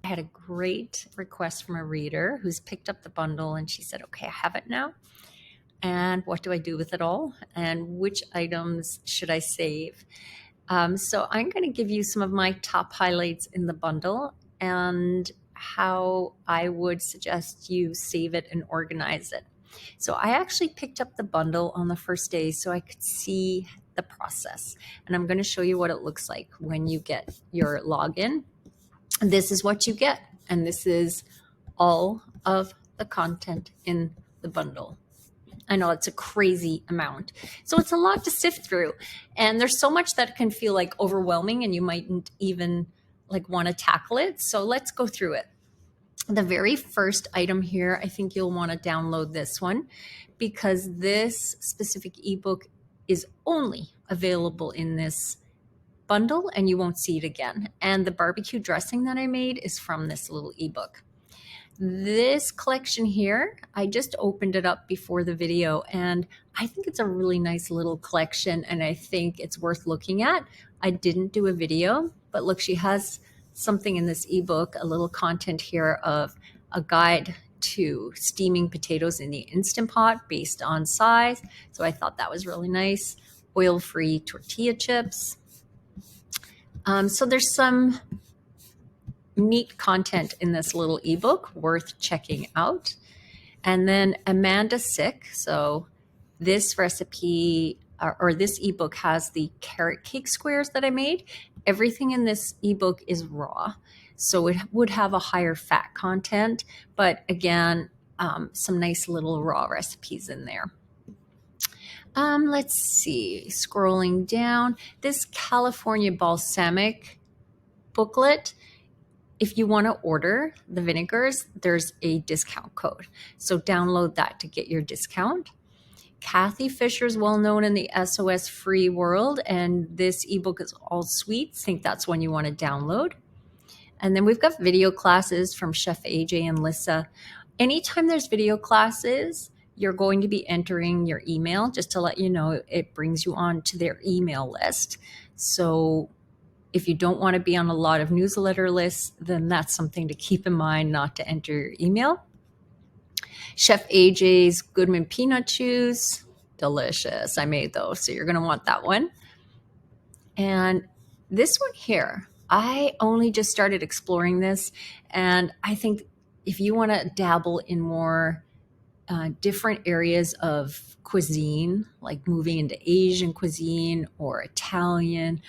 I had a great request from a reader who's picked up the bundle and she said, okay, I have it now. And what do I do with it all? And which items should I save? So I'm going to give you some of my top highlights in the bundle and how I would suggest you save it and organize it. So I actually picked up the bundle on the first day so I could see the process. And I'm going to show you what it looks like when you get your login. This is what you get. And this is all of the content in the bundle. I know it's a crazy amount. So it's a lot to sift through. And there's so much that can feel like overwhelming and you mightn't even like want to tackle it. So let's go through it. The very first item here, I think you'll want to download this one because this specific ebook is only available in this bundle and you won't see it again. And the barbecue dressing that I made is from this little ebook. This collection here, I just opened it up before the video and I think it's a really nice little collection and I think it's worth looking at. I didn't do a video, but look, she has something in this ebook, a little content here of a guide to steaming potatoes in the Instant Pot based on size. So I thought that was really nice. Oil-free tortilla chips. So there's some neat content in this little ebook worth checking out. And then Amanda Sick. So this recipe or this ebook has the carrot cake squares that I made. Everything in this ebook is raw. So it would have a higher fat content, but again, some nice little raw recipes in there. Let's see, scrolling down, this California balsamic booklet. If you want to order the vinegars, there's a discount code. So download that to get your discount. Kathy Fisher is well known in the SOS free world, and this ebook is all sweets. I think that's one you want to download. And then we've got video classes from Chef AJ and Lissa. Anytime there's video classes, you're going to be entering your email. Just to let you know, it brings you on to their email list. So if you don't want to be on a lot of newsletter lists, then that's something to keep in mind, not to enter your email. Chef AJ's Goodman Peanut Chews, delicious. I made those, so you're going to want that one. And this one here, I only just started exploring this, and I think if you want to dabble in more different areas of cuisine, like moving into Asian cuisine or Italian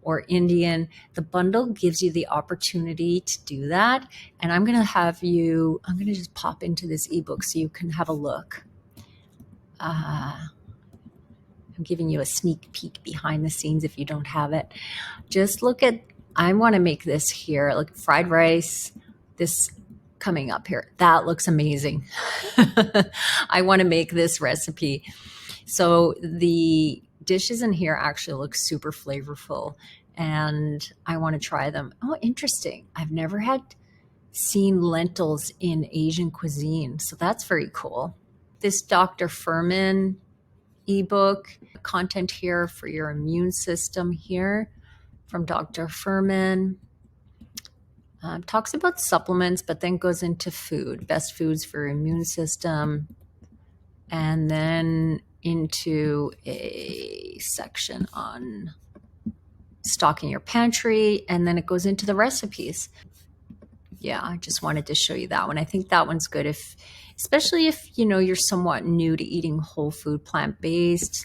or Indian, the bundle gives you the opportunity to do that. And I'm going to just pop into this ebook so you can have a look. I'm giving you a sneak peek behind the scenes if you don't have it. Just look at, I want to make this here, like fried rice, this coming up here. That looks amazing. I want to make this recipe. So the dishes in here actually look super flavorful and I want to try them. Oh, interesting. I've never seen lentils in Asian cuisine. So that's very cool. This Dr. Furman ebook, content here for your immune system here from Dr. Furman. Talks about supplements, but then goes into food, best foods for your immune system. And then into a section on stocking your pantry, and then it goes into the recipes. Yeah, I just wanted to show you that one. I think that one's good, especially if you're somewhat new to eating whole food, plant-based,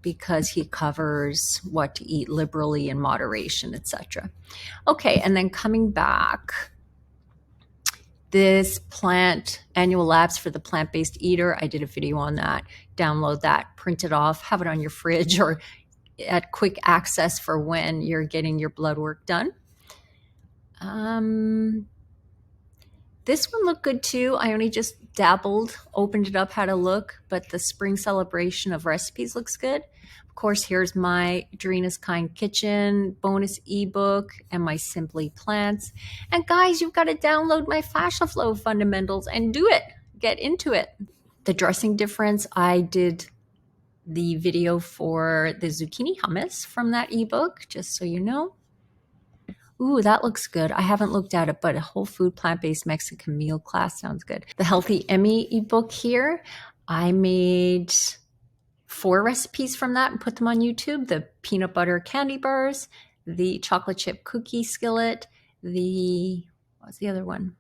because he covers what to eat liberally in moderation, etc. Okay, and then coming back, this plant annual labs for the plant-based eater. I did a video on that. Download that, print it off, have it on your fridge or at quick access for when you're getting your blood work done. This one looked good too. I only just dabbled, opened it up, had a look, but the spring celebration of recipes looks good. Of course, here's my Dreena's Kind Kitchen bonus ebook and my Simply Plants. And guys, you've got to download my Fascia Flow fundamentals and do it. Get into it. The dressing difference, I did the video for the zucchini hummus from that ebook, just so you know. Ooh, that looks good. I haven't looked at it, but a whole food plant-based Mexican meal class sounds good. The Healthy Emmy ebook here, I made 4 recipes from that and put them on YouTube. The peanut butter candy bars, the chocolate chip cookie skillet, what's the other one?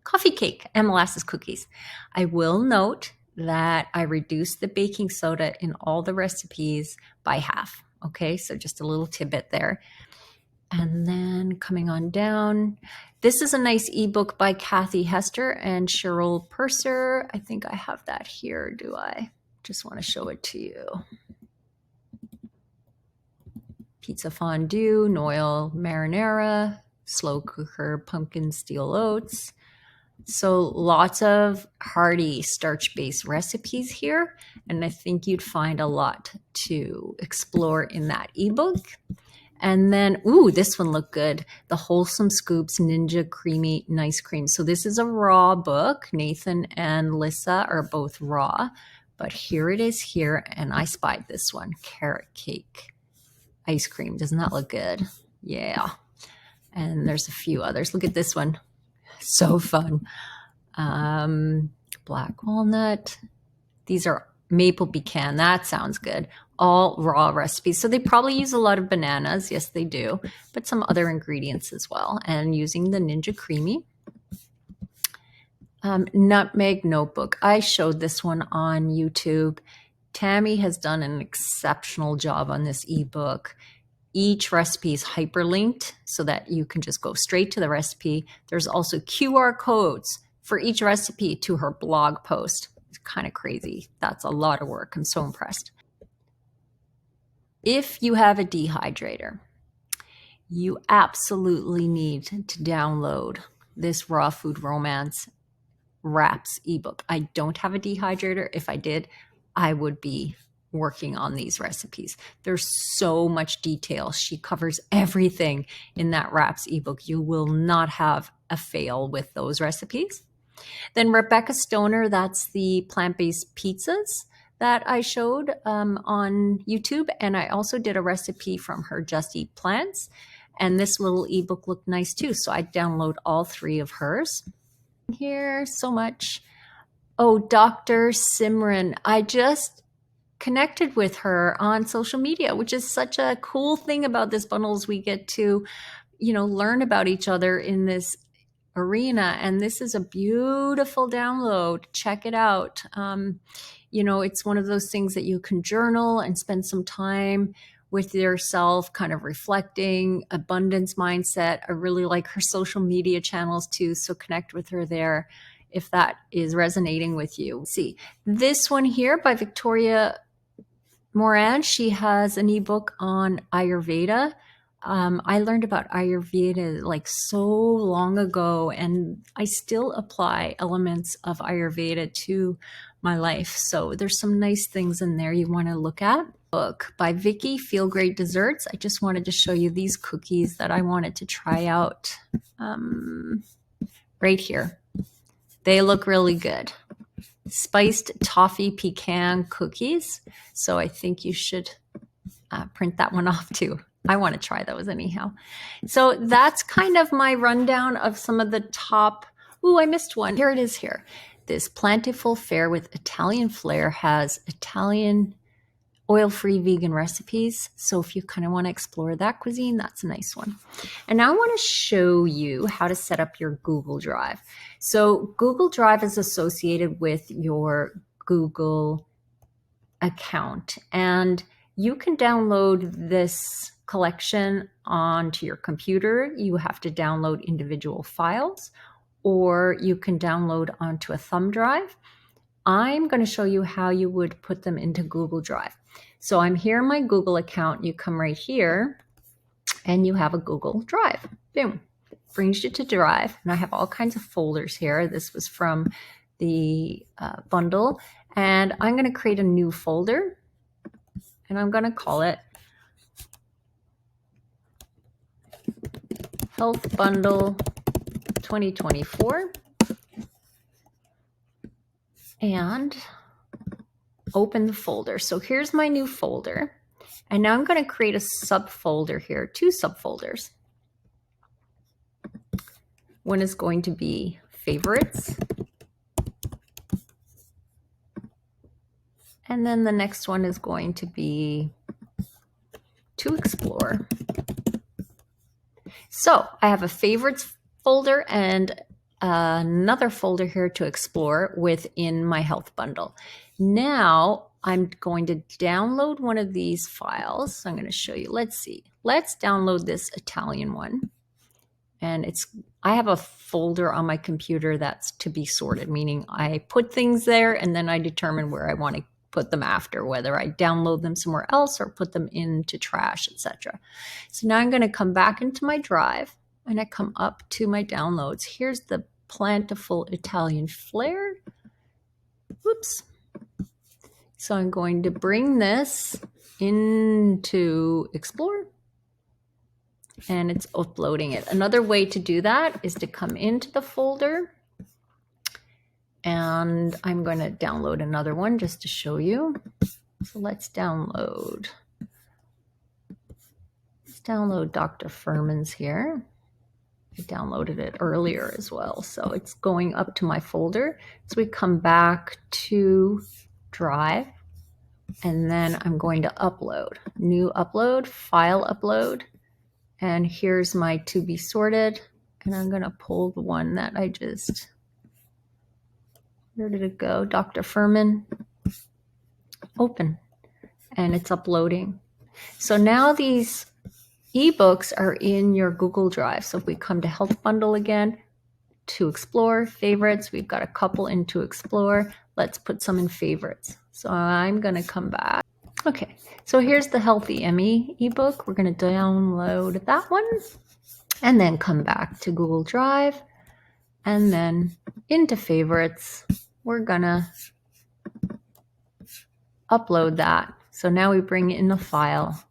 Coffee cake and molasses cookies. I will note that I reduced the baking soda in all the recipes by half. Okay, so just a little tidbit there. And then coming on down, this is a nice ebook by Kathy Hester and Cheryl Purser. I think I have that here, do I? Just want to show it to you. Pizza fondue, Noil marinara, slow cooker pumpkin steel oats. So lots of hearty starch-based recipes here, and I think you'd find a lot to explore in that ebook. And then, ooh, this one looked good. The Wholesome Scoops Ninja Creamy Nice Cream. So this is a raw book. Nathan and Lissa are both raw, but here it is here, and I spied this one, carrot cake ice cream. Doesn't that look good? Yeah. And there's a few others. Look at this one. So fun. Black walnut. These are maple pecan. That sounds good. All raw recipes. So they probably use a lot of bananas. Yes, they do. But some other ingredients as well. And using the Ninja Creamy. Nutmeg Notebook. I showed this one on YouTube. Tammy has done an exceptional job on this ebook. Each recipe is hyperlinked so that you can just go straight to the recipe. There's also QR codes for each recipe to her blog post. It's kind of crazy. That's a lot of work. I'm so impressed. If you have a dehydrator, you absolutely need to download this Raw Food Romance Wraps ebook. I don't have a dehydrator. If I did, I would be working on these recipes. There's so much detail. She covers everything in that Wraps ebook. You will not have a fail with those recipes. Then Rebecca Stoner, that's the plant-based pizzas that I showed on YouTube. And I also did a recipe from her Just Eat Plants. And this little ebook looked nice too. So I download all 3 of hers. Here, so much. Oh, Dr. Simran. I just connected with her on social media, which is such a cool thing about this bundles. We get to, learn about each other in this arena. And this is a beautiful download. Check it out. It's one of those things that you can journal and spend some time with yourself, kind of reflecting, abundance mindset. I really like her social media channels too. So connect with her there if that is resonating with you. See, this one here by Victoria Moran, she has an ebook on Ayurveda. I learned about Ayurveda like so long ago, and I still apply elements of Ayurveda to my life. So there's some nice things in there you want to look at. Book by Vicky, Feel Great Desserts. I just wanted to show you these cookies that I wanted to try out right here. They look really good. Spiced toffee pecan cookies. So I think you should print that one off too. I want to try those anyhow. So that's kind of my rundown of some of the top. Ooh, I missed one. Here it is here. This Plentiful Fare with Italian Flair has Italian oil-free vegan recipes. So if you kind of want to explore that cuisine, that's a nice one. And now I want to show you how to set up your Google Drive. So Google Drive is associated with your Google account, and you can download this collection onto your computer. You have to download individual files, or you can download onto a thumb drive. I'm going to show you how you would put them into Google Drive. So I'm here in my Google account. You come right here and you have a Google Drive. Boom. Brings you to Drive. And I have all kinds of folders here. This was from the bundle. And I'm going to create a new folder. And I'm going to call it Health Bundle 2024. And open the folder. So here's my new folder. And now I'm going to create a subfolder here, 2 subfolders. One is going to be favorites. And then the next one is going to be to explore. So I have a favorites folder and another folder here to explore within my health bundle. Now I'm going to download one of these files. So I'm going to show you. Let's see. Let's download this Italian one. And I have a folder on my computer that's to be sorted, meaning I put things there and then I determine where I want to put them after, whether I download them somewhere else or put them into trash, etc. So now I'm going to come back into my drive and I come up to my downloads. Here's the Plentiful Italian Flair. Whoops. So I'm going to bring this into Explore and it's uploading it. Another way to do that is to come into the folder, and I'm going to download another one just to show you. So let's download. Let's download Dr. Furman's here. I downloaded it earlier as well. So it's going up to my folder. So we come back to Drive, and then I'm going to upload. New upload, file upload. And here's my to be sorted. And I'm going to pull the one that I just, where did it go? Dr. Furman. Open. And it's uploading. So now these ebooks are in your Google Drive. So if we come to Health Bundle again, to Explore, favorites, we've got a couple in to Explore. Let's put some in favorites. So I'm going to come back. Okay, so here's the Healthy ME ebook. We're going to download that one and then come back to Google Drive and then into favorites. We're going to upload that. So now we bring in the file,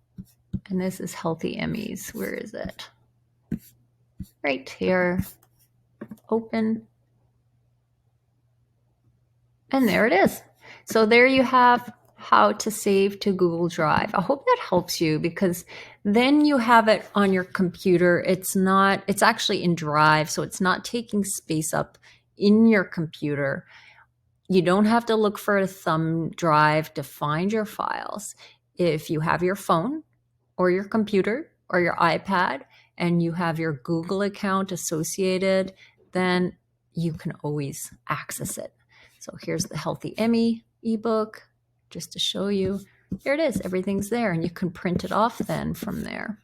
and this is Healthy MEs. Where is it? Right here. Open. And there it is. So there you have how to save to Google Drive. I hope that helps you, because then you have it on your computer. It's actually in Drive, so it's not taking space up in your computer. You don't have to look for a thumb drive to find your files. If you have your phone or your computer or your iPad and you have your Google account associated, then you can always access it. So here's the Healthy ME ebook, just to show you. Here it is, everything's there, and you can print it off then from there.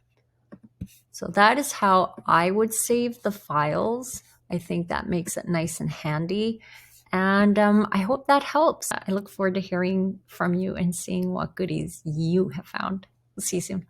So that is how I would save the files. I think that makes it nice and handy. And I hope that helps. I look forward to hearing from you and seeing what goodies you have found. See you soon.